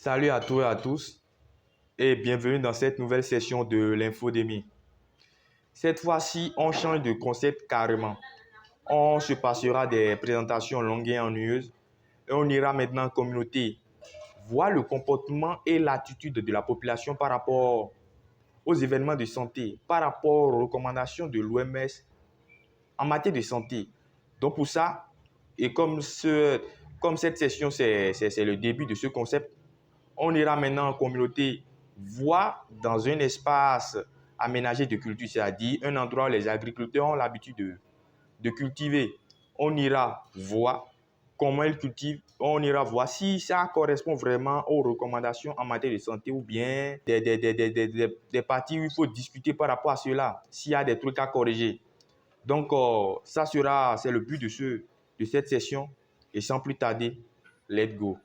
Salut à tous et à tous et bienvenue dans cette nouvelle session de l'infodémie. Cette fois-ci, on change de concept carrément. On se passera des présentations longues et ennuyeuses et on ira maintenant en communauté voir le comportement et l'attitude de la population par rapport aux événements de santé, par rapport aux recommandations de l'OMS en matière de santé. Donc pour ça, et comme cette session, c'est le début de ce concept, on ira maintenant en communauté voir dans un espace aménagé de culture, c'est-à-dire un endroit où les agriculteurs ont l'habitude de cultiver. On ira voir comment ils cultivent, on ira voir si ça correspond vraiment aux recommandations en matière de santé ou bien des parties où il faut discuter par rapport à cela, s'il y a des trucs à corriger. Donc, c'est le but de cette session. Et sans plus tarder, let's go.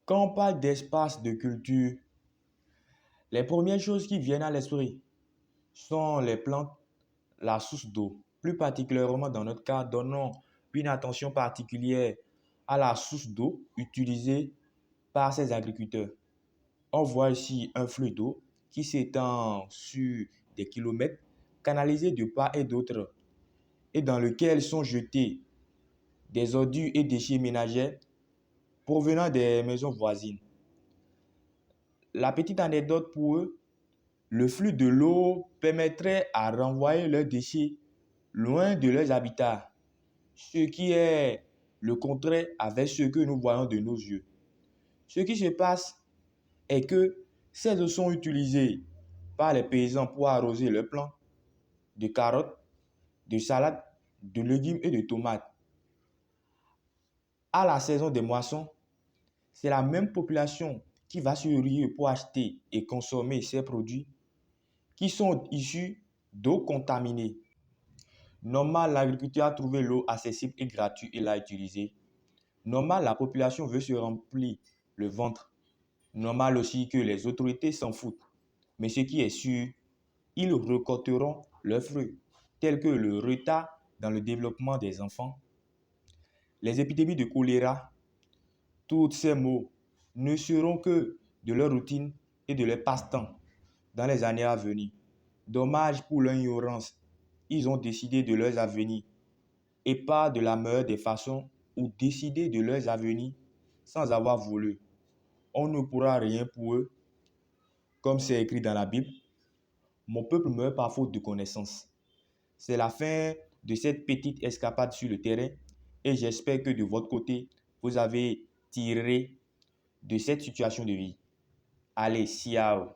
Quand on parle d'espace de culture, les premières choses qui viennent à l'esprit sont les plantes, la source d'eau. Plus particulièrement dans notre cas, donnons une attention particulière à la source d'eau utilisée par ces agriculteurs. On voit ici un flux d'eau qui s'étend sur des kilomètres, canalisé de part et d'autre, et dans lequel sont jetés des ordures et déchets ménagers provenant des maisons voisines. La petite anecdote pour eux, le flux de l'eau permettrait à renvoyer leurs déchets loin de leurs habitats, ce qui est le contraire avec ce que nous voyons de nos yeux. Ce qui se passe est que ces eaux sont utilisées par les paysans pour arroser leurs plants de carottes, de salades, de légumes et de tomates. À la saison des moissons, c'est la même population qui va se ruer pour acheter et consommer ces produits qui sont issus d'eau contaminée. Normal, l'agriculteur a trouvé l'eau accessible et gratuite et l'a utilisée. Normal, la population veut se remplir le ventre. Normal aussi que les autorités s'en foutent. Mais ce qui est sûr, ils récolteront leurs fruits, tels que le retard dans le développement des enfants, les épidémies de choléra. Tous ces maux ne seront que de leur routine et de leur passe-temps dans les années à venir. Dommage pour leur ignorance. Ils ont décidé de leurs avenirs et pas de la meilleure des façons ou décider de leurs avenirs sans avoir voulu. On ne pourra rien pour eux. Comme c'est écrit dans la Bible, mon peuple meurt par faute de connaissance. C'est la fin de cette petite escapade sur le terrain et j'espère que de votre côté, vous avez tiré de cette situation de vie. Allez, ciao!